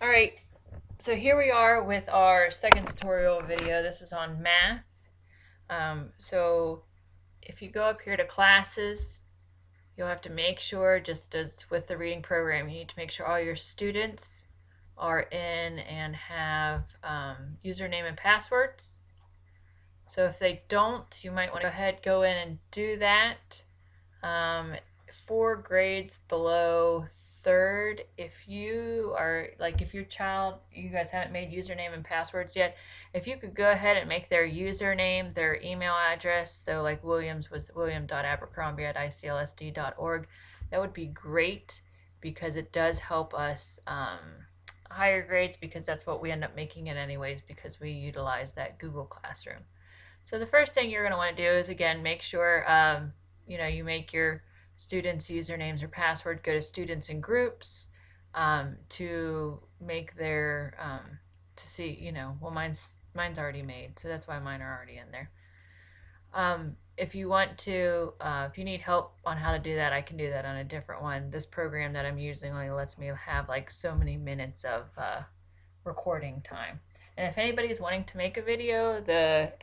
All right, so here we are with our second tutorial video. This is on math. So if you go up here to classes, you'll have to make sure, just as with the reading program, you need to make sure all your students are in and have username and passwords. So if they don't, you might want to go in and do that. 4 grades below third, if you are if your child, you guys haven't made username and passwords yet, if you could go ahead and make their username their email address, so like Williams was william.abercrombie@iclsd.org, that would be great, because it does help us higher grades, because that's what we end up making it anyways, because we utilize that Google Classroom. So the first thing you're going to want to do is, again, make sure you make your students' usernames or password. Go to students and groups to make their to see, well, mine's already made, so that's why mine are already in there. If you want to, if you need help on how to do that, I can do that on a different one. This program that I'm using only lets me have like so many minutes of recording time. And if anybody's wanting to make a video, the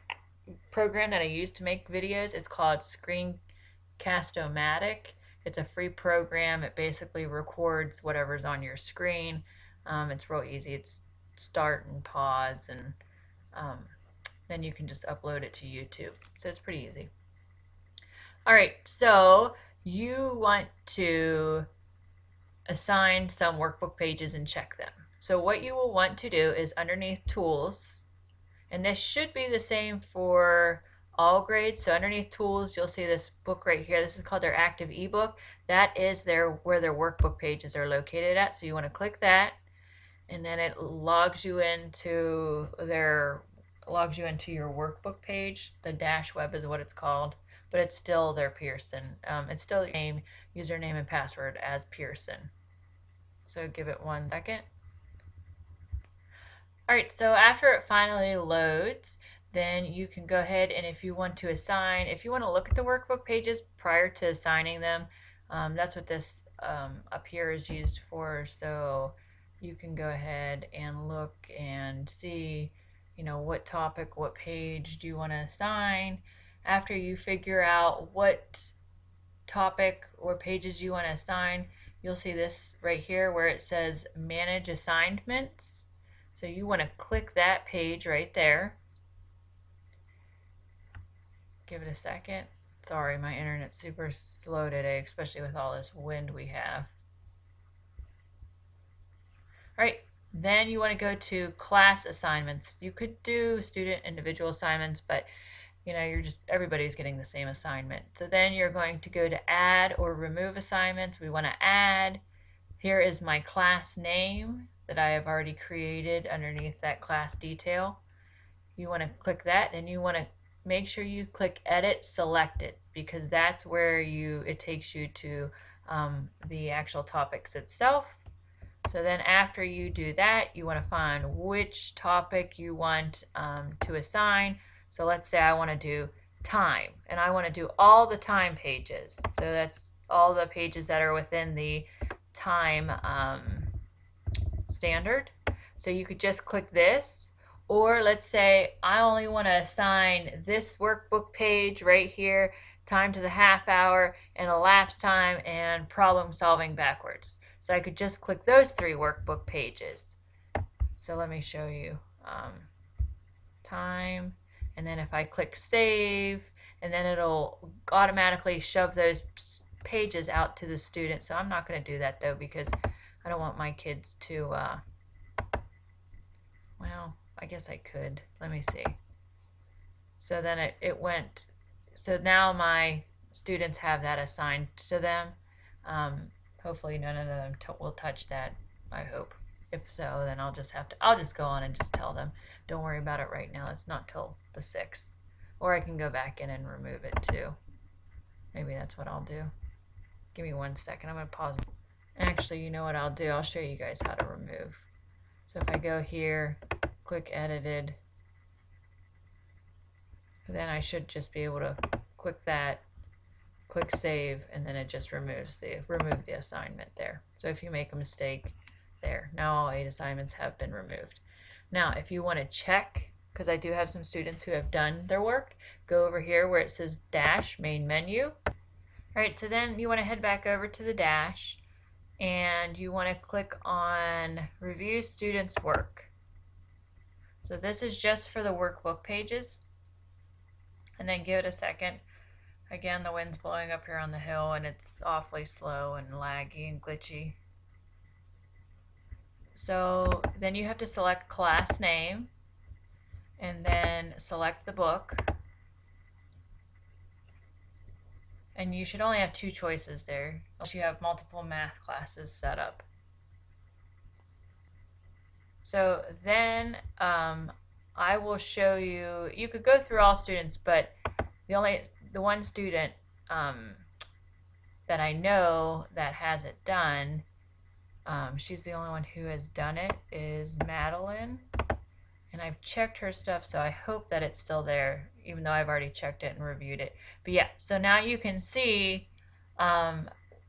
program that I use to make videos, it's called Screencast-O-Matic. It's a free program. It basically records whatever's on your screen. It's real easy. It's start and pause, and then you can just upload it to YouTube. So it's pretty easy. All right, so you want to assign some workbook pages and check them. So what you will want to do is, underneath Tools, and this should be the same for all grades. So underneath Tools, you'll see this book right here. This is called their active ebook. That is where their workbook pages are located at. So you want to click that, and then it logs you into your workbook page. The Dash Web is what it's called, but it's still their Pearson. It's still the same username and password as Pearson. So give it 1 second. All right, so after it finally loads, then you can go ahead, and if you want to look at the workbook pages prior to assigning them, that's what this up here is used for. So you can go ahead and look and see, what topic, what page do you want to assign. After you figure out what topic or pages you want to assign, you'll see this right here where it says Manage Assignments. So you want to click that page right there. Give it a second. Sorry, my internet's super slow today, especially with all this wind we have. All right, then you want to go to class assignments. You could do student individual assignments, but everybody's getting the same assignment. So then you're going to go to add or remove assignments. We want to add. Here is my class name that I have already created underneath that class detail. You want to click that, and you want to make sure you click edit selected, because that's where it takes you to the actual topics itself. So then after you do that, you want to find which topic you want to assign. So let's say I want to do time, and I want to do all the time pages. So that's all the pages that are within the time standard. So you could just click this, or let's say I only want to assign this workbook page right here, time to the half hour, and elapsed time, and problem solving backwards. So I could just click those 3 workbook pages. So let me show you. Time, and then if I click save, and then it'll automatically shove those pages out to the student. So I'm not going to do that though, because I don't want my kids to, well, I guess I could. Let me see. So then it went, so now my students have that assigned to them. Hopefully none of them will touch that, I hope. If so, then I'll just go on and just tell them, don't worry about it right now. It's not till the 6th. Or I can go back in and remove it too. Maybe that's what I'll do. Give me 1 second. I'm going to pause. Actually, you know what I'll do? I'll show you guys how to remove. So if I go here, click edited, then I should just be able to click that, click save, and then it just remove the assignment there. So if you make a mistake, there. Now all 8 assignments have been removed. Now, if you want to check, because I do have some students who have done their work, go over here where it says dash main menu. All right, so then you want to head back over to the dash and you want to click on review students' work. So this is just for the workbook pages. And then give it a second. Again, the wind's blowing up here on the hill and it's awfully slow and laggy and glitchy. So then you have to select class name and then select the book. And you should only have 2 choices there, unless you have multiple math classes set up. So then I will show you, you could go through all students, but the one student that I know that has it done, she's the only one who has done it, is Madeline. And I've checked her stuff, so I hope that it's still there, even though I've already checked it and reviewed it. But yeah, so now you can see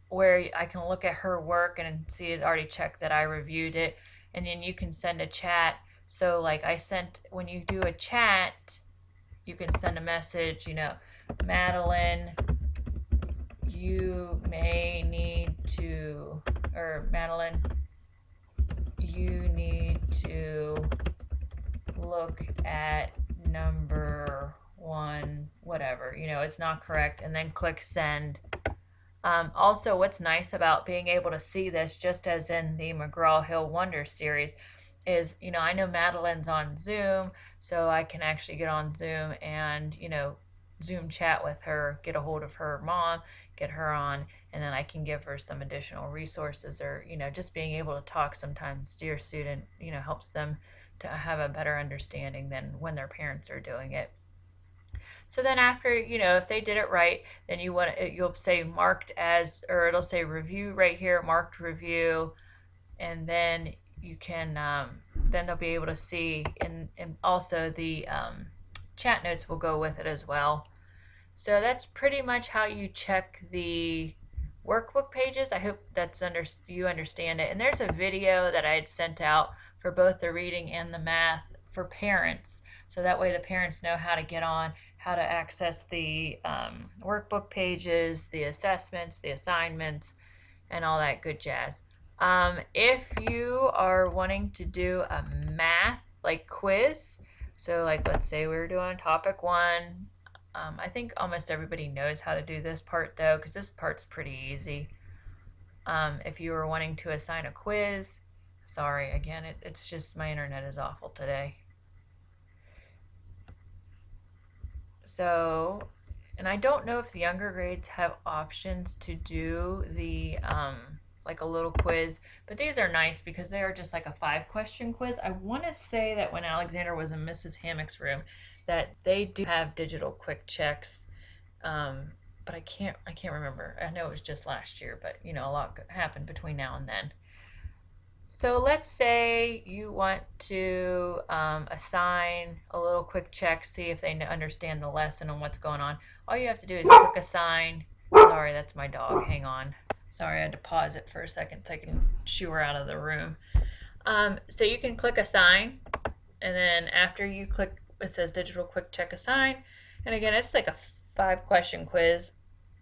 where I can look at her work and see it already checked that I reviewed it. And then you can send a chat. So like when you do a chat, you can send a message, Madeline, you may need to, or Madeline, you need to look at number 1, whatever, it's not correct, and then click send. Also, what's nice about being able to see this, just as in the McGraw-Hill Wonder series, is, I know Madeline's on Zoom, so I can actually get on Zoom and, Zoom chat with her, get a hold of her mom, get her on, and then I can give her some additional resources, or, just being able to talk sometimes to your student, helps them to have a better understanding than when their parents are doing it. So then after, if they did it right, then you'll say marked as, or it'll say review right here, marked review, and then you can, then they'll be able to see, and also the chat notes will go with it as well. So that's pretty much how you check the workbook pages. I hope you understand it. And there's a video that I had sent out for both the reading and the math for parents, so that way the parents know how to get on, how to access the workbook pages, the assessments, the assignments, and all that good jazz. If you are wanting to do a math quiz, so let's say we were doing topic 1, I think almost everybody knows how to do this part though, because this part's pretty easy. If you were wanting to assign a quiz, sorry, again, it's just my internet is awful today. So, and I don't know if the younger grades have options to do the like a little quiz, but these are nice because they are just like a 5-question quiz. I want to say that when Alexander was in Mrs. Hammock's room, that they do have digital quick checks, but I can't remember. I know it was just last year, but a lot happened between now and then. So let's say you want to assign a little quick check, see if they understand the lesson and what's going on. All you have to do is click assign. Sorry, that's my dog. Hang on. Sorry, I had to pause it for a second so I can shoo her out of the room. So you can click assign, and then after you click, it says digital quick check assign. And again, it's like a 5-question quiz.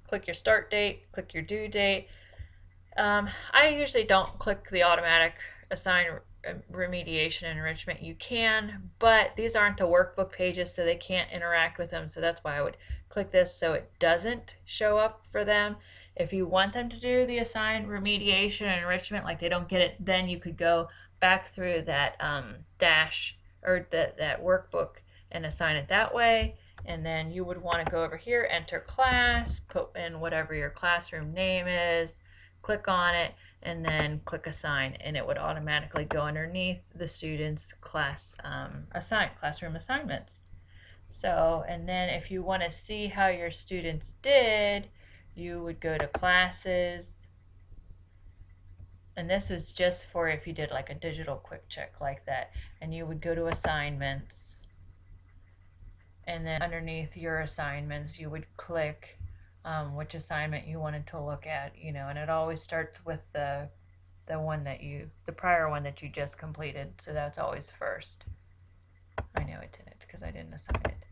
Click your start date, click your due date. I usually don't click the automatic assign remediation enrichment. You can, but these aren't the workbook pages, so they can't interact with them. So that's why I would click this so it doesn't show up for them. If you want them to do the assign remediation and enrichment, like they don't get it, then you could go back through that dash or that workbook and assign it that way. And then you would want to go over here, enter class, put in whatever your classroom name is, click on it, and then click assign, and it would automatically go underneath the students' classroom assignments. So, and then if you want to see how your students did, you would go to classes, and this is just for if you did like a digital quick check like that, and you would go to assignments, and then underneath your assignments you would click which assignment you wanted to look at, and it always starts with the the prior one that you just completed. So that's always first. I know it didn't because I didn't assign it.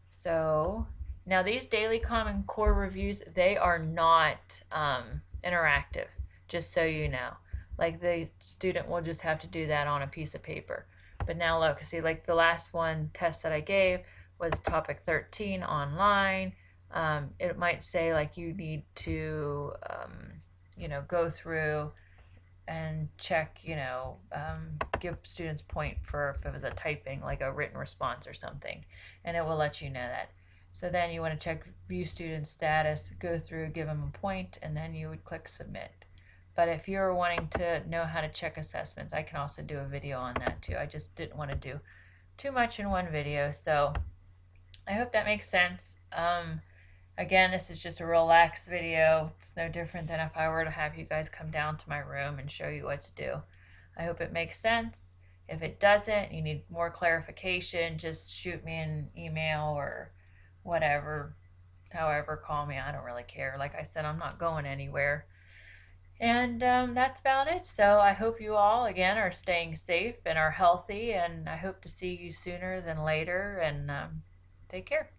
So now these daily Common Core reviews, they are not interactive, just so you know. Like the student will just have to do that on a piece of paper. But now look, see, like the last one test that I gave was topic 13 online. It might say like you need to, go through and check, give students point for if it was a typing, like a written response or something, and it will let you know that. So then you want to check view student status, go through, give them a point, and then you would click submit. But if you're wanting to know how to check assessments, I can also do a video on that too. I just didn't want to do too much in one video, so I hope that makes sense. Again, this is just a relaxed video. It's no different than if I were to have you guys come down to my room and show you what to do. I hope it makes sense. If it doesn't, you need more clarification, just shoot me an email or whatever. However, call me. I don't really care. Like I said, I'm not going anywhere. And that's about it. So I hope you all, again, are staying safe and are healthy. And I hope to see you sooner than later. And take care.